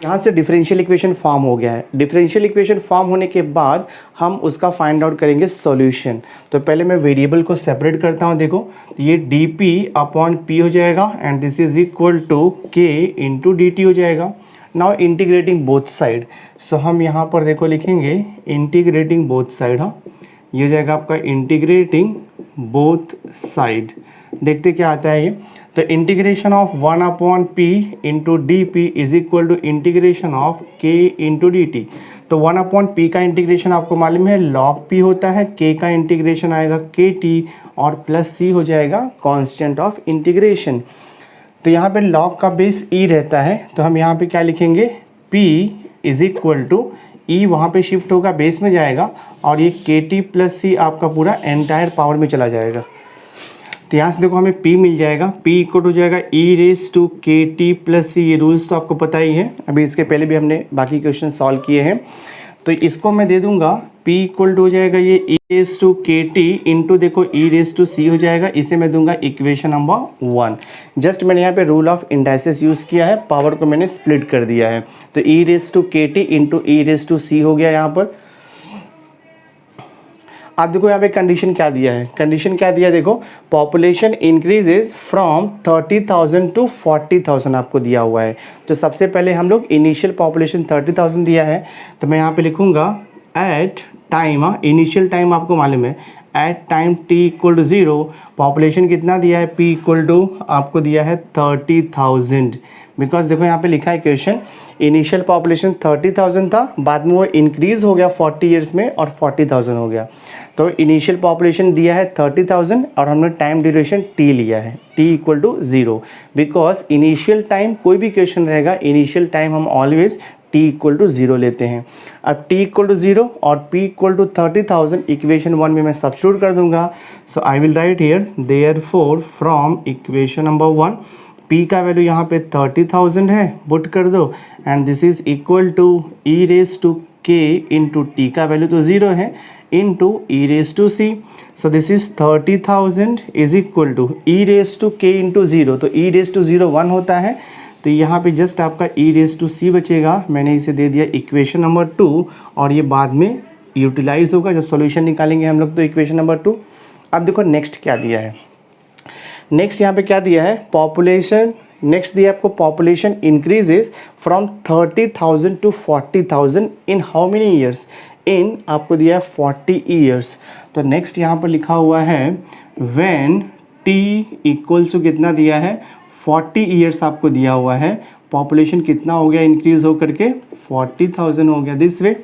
यहाँ से डिफरेंशियल इक्वेशन फॉर्म हो गया है, डिफरेंशियल इक्वेशन फॉर्म होने के बाद हम उसका फाइंड आउट करेंगे सॉल्यूशन। तो पहले मैं वेरिएबल को सेपरेट करता हूँ, देखो तो ये डी पी अपॉन पी हो जाएगा and this is equal to के इंटू डी टी हो जाएगा। Now integrating both side, so हम यहाँ पर देखो लिखेंगे इंटीग्रेटिंग बोथ साइड, हाँ ये हो जाएगा आपका इंटीग्रेटिंग बोथ साइड, देखते क्या आता है ये, तो integration of 1 upon p into d p is equal to integration of के इंटू डी टी। तो 1 अपॉन पी का इंटीग्रेशन आपको मालूम है लॉग पी होता है, के का इंटीग्रेशन आएगा के टी और प्लस सी हो जाएगा कांस्टेंट ऑफ इंटीग्रेशन। तो यहाँ पे लॉग का बेस ई रहता है, तो हम यहाँ पे क्या लिखेंगे p इज इक्वल टू ई, वहाँ पे शिफ्ट होगा बेस में जाएगा और ये के टी प्लस सी आपका पूरा एंटायर पावर में चला जाएगा। तो यहाँ से देखो हमें p मिल जाएगा, p इक्वल हो जाएगा ई रेस टू के टी प्लस सी, ये रूल्स तो आपको पता ही है, अभी इसके पहले भी हमने बाकी क्वेश्चन सॉल्व किए हैं। तो इसको मैं दे दूंगा p इक्वल टू हो जाएगा ये ई रेस टू के टी इंटू देखो ई रेस टू सी हो जाएगा, इसे मैं दूंगा इक्वेशन नंबर 1। जस्ट मैंने यहाँ पे रूल ऑफ इंडाइसेस यूज़ किया है, पावर को मैंने स्प्लिट कर दिया है, तो ई रेस टू के T into E raise to C हो गया यहाँ पर। आप देखो यहाँ पे कंडीशन क्या दिया है, कंडीशन क्या दिया है देखो, पॉपुलेशन इंक्रीजेज फ्रॉम 30,000 टू 40,000 आपको दिया हुआ है। तो सबसे पहले हम लोग इनिशियल पॉपुलेशन 30,000 दिया है, तो मैं यहाँ पे लिखूँगा एट टाइम, इनिशियल टाइम आपको मालूम है at time t equal to 0, population कितना दिया है p इक्वल टू आपको दिया है 30,000, बिकॉज देखो यहाँ पे लिखा है क्वेश्चन इनिशियल पॉपुलेशन 30,000 था, बाद में वो इंक्रीज हो गया 40 ईयर्स में और 40,000 हो गया। तो इनिशियल पॉपुलेशन दिया है 30,000 और हमने टाइम ड्यूरेशन t लिया है, t equal to 0, because initial time कोई भी क्वेश्चन रहेगा इनिशियल टाइम हम ऑलवेज t इक्वल टू 0 लेते हैं। अब t इक्वल टू 0 और p इक्वल टू 30,000 इक्वेशन 1 में मैं सब्स्टिट्यूट कर दूंगा, so I will write here therefore from equation number 1 p का वैल्यू यहाँ पे 30,000 है, पुट कर दो and this is equal to E raise to k into T का वैल्यू तो 0 है into E raise to C, so this is 30,000 is equal to E raise to k into 0, तो ई रेस टू 0 1 होता है, तो यहाँ पे just आपका ई रेस टू सी बचेगा, मैंने इसे दे दिया इक्वेशन नंबर 2 और ये बाद में यूटिलाइज होगा जब सॉल्यूशन निकालेंगे हम लोग, तो इक्वेशन नंबर 2। अब देखो नेक्स्ट क्या दिया है, नेक्स्ट यहाँ पे क्या दिया है पॉपुलेशन, नेक्स्ट दिया आपको population increases from 30,000 to 40,000 in how many years, इन आपको दिया है 40 ईयर्स। तो नेक्स्ट यहाँ पर लिखा हुआ है व्हेन t इक्वल्स टू कितना दिया है 40 ईयर्स आपको दिया हुआ है, पॉपुलेशन कितना हो गया इंक्रीज हो करके 40,000 हो गया दिस वे।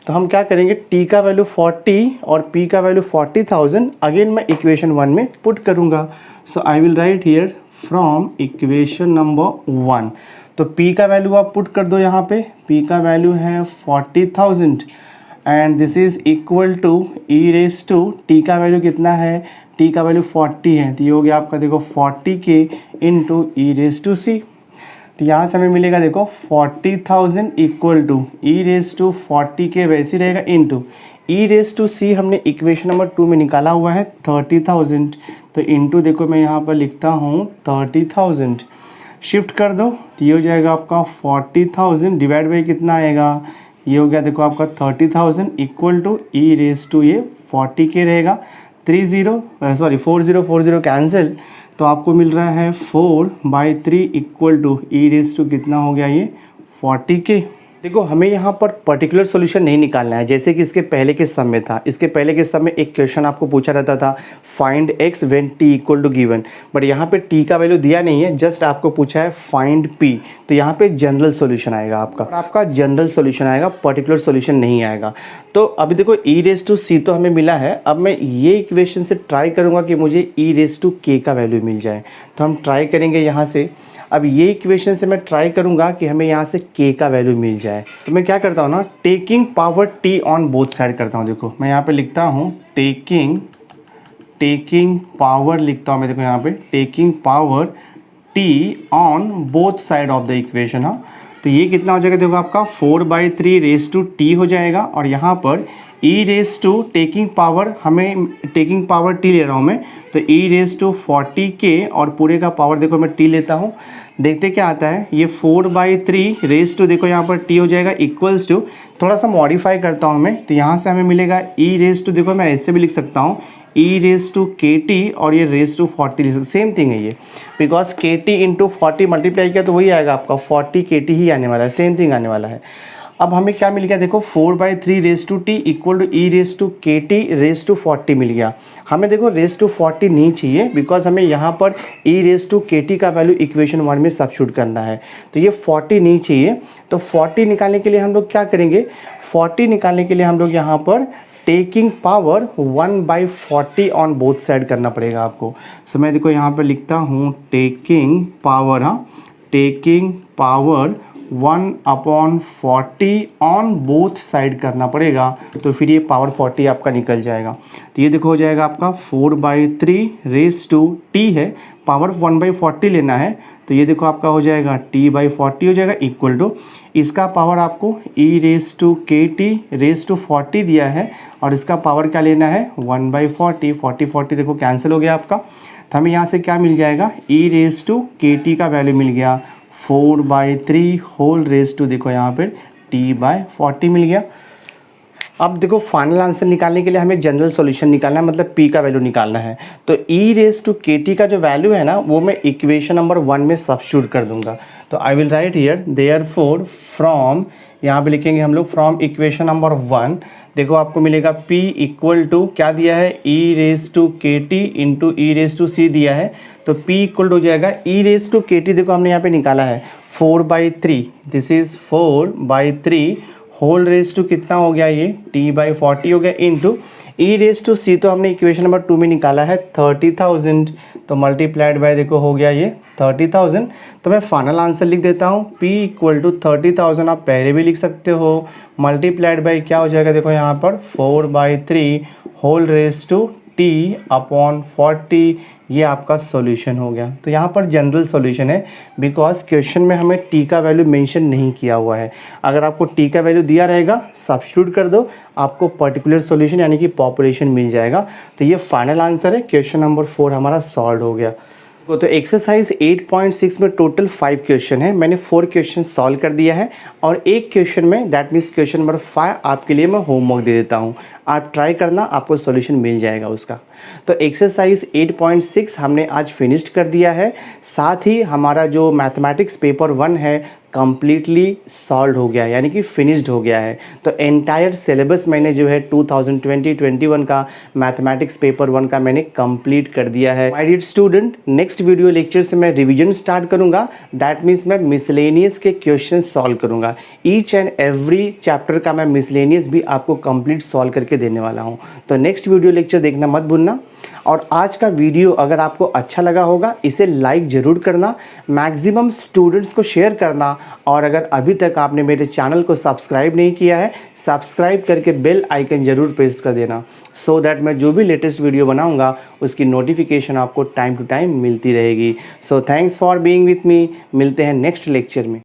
तो हम क्या करेंगे t का वैल्यू 40 और p का वैल्यू 40,000 अगेन मैं इक्वेशन 1 में पुट करूँगा, so I will write here from equation number 1, तो p का वैल्यू आप पुट कर दो यहाँ पे, p का वैल्यू है 40,000 and this is equal to E raise to t का वैल्यू कितना है, टी का वैल्यू 40 है, तो ये हो गया आपका देखो 40k into E raise to सी। तो यहाँ से हमें मिलेगा देखो 40,000 equal to E raise to 40k वैसे रहेगा into E raise to c हमने इक्वेशन नंबर 2 में निकाला हुआ है 30,000, तो इंटू देखो मैं यहाँ पर लिखता हूँ 30,000, शिफ्ट कर दो तो ये हो जाएगा आपका 40,000 डिवाइड बाई कितना आएगा, ये हो गया देखो आपका 30,000 equal to E raise to ये 40k रहेगा, 40 कैंसिल, तो आपको मिल रहा है 4/3 equal to E raise to कितना हो गया ये 40k। देखो हमें यहाँ पर पर्टिकुलर सॉल्यूशन नहीं निकालना है, जैसे कि इसके पहले के सम में था। इसके पहले के सम में एक क्वेश्चन आपको पूछा रहता था find x when t equal to given, but यहाँ पे t का वैल्यू दिया नहीं है, जस्ट आपको पूछा है फाइंड p, तो यहाँ पे जनरल सॉल्यूशन आएगा आपका जनरल सॉल्यूशन आएगा, पर्टिकुलर सॉल्यूशन नहीं आएगा। तो अभी देखो ई रेस टू सी तो हमें मिला है, अब मैं ये इक्वेशन से ट्राई करूँगा कि मुझे ई रेस टू के का वैल्यू मिल जाए, तो हम ट्राई करेंगे यहाँ से। अब ये इक्वेशन से मैं ट्राई करूंगा कि हमें यहाँ से k का वैल्यू मिल जाए, तो मैं क्या करता हूँ ना, taking power t on both side करता हूँ। देखो मैं यहाँ पे लिखता हूँ टेकिंग पावर लिखता हूँ मैं, देखो यहाँ पे taking power t on both side of the equation. हाँ, तो ये कितना हो जाएगा देखो आपका 4/3 रेस टू t हो जाएगा, और यहाँ पर ई रेस टू टेकिंग पावर, हमें टेकिंग पावर t ले रहा हूँ मैं, तो ई रेस टू 40k और पूरे का पावर देखो मैं t लेता हूँ, देखते क्या आता है, ये 4/3 रेस टू देखो यहाँ पर t हो जाएगा इक्वल्स टू, थोड़ा सा मॉडिफाई करता हूँ मैं, तो यहाँ से हमें मिलेगा ई रेस टू, देखो मैं ऐसे भी लिख सकता हूँ ई रेस टू kt और ये रेस टू 40 लिख सकते, सेम थिंग है ये, बिकॉज kt इंटू 40 मल्टीप्लाई किया तो वही आएगा आपका 40 kt ही आने वाला है, सेम थिंग आने वाला है। अब हमें क्या मिल गया देखो 4/3 raise to t equal to E raise to के टी रेस टू 40 मिल गया। हमें देखो रेस टू 40 नहीं चाहिए, बिकॉज हमें यहाँ पर ई रेस टू के टी का वैल्यू इक्वेशन 1 में सब्स्टिट्यूट करना है, तो ये 40 नहीं चाहिए। तो 40 निकालने के लिए हम लोग क्या करेंगे, 40 निकालने के लिए हम लोग यहाँ पर taking power 1/40 on both side करना पड़ेगा आपको। सो मैं देखो यहाँ पर लिखता हूँ टेकिंग पावर, हाँ taking power 1/40 on both side करना पड़ेगा, तो फिर ये पावर 40 आपका निकल जाएगा। तो ये देखो हो जाएगा आपका 4/3 रेस टू टी है, पावर 1/40 लेना है, तो ये देखो आपका हो जाएगा t/40 हो जाएगा इक्वल टू, इसका पावर आपको ई रेस टू के टी रेस टू 40 दिया है, और इसका पावर क्या लेना है 1/40, 40 देखो कैंसिल हो गया आपका, तो हमें यहाँ से क्या मिल जाएगा ई रेस टू के टी का वैल्यू मिल गया 4/3 होल रेस टू देखो यहाँ पर t/40 मिल गया। अब देखो फाइनल आंसर निकालने के लिए हमें जनरल सॉल्यूशन निकालना है, मतलब p का वैल्यू निकालना है, तो ई रेस टू के टी का जो वैल्यू है ना वो मैं इक्वेशन नंबर 1 में सब्स्टिट्यूट कर दूंगा। तो I will write here therefore from, यहाँ पे लिखेंगे हम लोग फ्रॉम इक्वेशन नंबर 1, देखो आपको मिलेगा p इक्वल टू क्या दिया है ई रेस टू के T into E raise to c दिया है, तो p इक्वल हो जाएगा ई रेस टू के टी देखो हमने यहाँ पे निकाला है 4/3, this is 4/3 whole raise to कितना हो गया ये t/40 हो गया इंटू ई रेस टू सी, तो हमने इक्वेशन नंबर 2 में निकाला है 30,000, तो मल्टीप्लाइड बाय देखो हो गया ये 30,000। तो मैं फाइनल आंसर लिख देता हूँ p इक्वल टू 30,000, आप पहले भी लिख सकते हो, मल्टीप्लाइड बाय क्या हो जाएगा देखो यहाँ पर 4/3 होल रेस टू t/40, ये आपका सॉल्यूशन हो गया। तो यहाँ पर जनरल सॉल्यूशन है, बिकॉज क्वेश्चन में हमें t का वैल्यू मेंशन नहीं किया हुआ है। अगर आपको t का वैल्यू दिया रहेगा सब्स्टिट्यूट कर दो, आपको पर्टिकुलर सॉल्यूशन यानी कि पॉपुलेशन मिल जाएगा। तो ये फाइनल आंसर है, क्वेश्चन नंबर 4 हमारा सॉल्व हो गया। तो एक्सरसाइज 8.6 में टोटल 5 क्वेश्चन है, मैंने 4 क्वेश्चन सॉल्व कर दिया है, और एक क्वेश्चन में दैट मीन्स क्वेश्चन नंबर 5 आपके लिए मैं होमवर्क दे देता हूँ, आप ट्राई करना, आपको सॉल्यूशन मिल जाएगा उसका। तो एक्सरसाइज 8.6 हमने आज फिनिश्ड कर दिया है, साथ ही हमारा जो मैथमेटिक्स पेपर 1 है कम्प्लीटली सॉल्व हो गया है, यानी कि फिनिश्ड हो गया है। तो एंटायर सिलेबस मैंने जो है 2020-21 का मैथमेटिक्स पेपर 1 का मैंने कंप्लीट कर दिया है। My dear student, next video lecture से मैं रिवीजन स्टार्ट करूंगा, दैट मीन्स मैं मिसलेनियस के क्वेश्चन सॉल्व करूंगा। ईच एंड एवरी चैप्टर का मैं मिसलेनियस भी आपको कंप्लीट सॉल्व करके देने वाला हूँ। तो नेक्स्ट वीडियो लेक्चर देखना मत भूलना। और आज का वीडियो अगर आपको अच्छा लगा होगा इसे लाइक ज़रूर करना, मैक्सिमम स्टूडेंट्स को शेयर करना, और अगर अभी तक आपने मेरे चैनल को सब्सक्राइब नहीं किया है, सब्सक्राइब करके बेल आइकन ज़रूर प्रेस कर देना, सो दैट मैं जो भी लेटेस्ट वीडियो बनाऊंगा उसकी नोटिफिकेशन आपको टाइम टू टाइम मिलती रहेगी। So thanks for being with me. मिलते हैं नेक्स्ट लेक्चर में।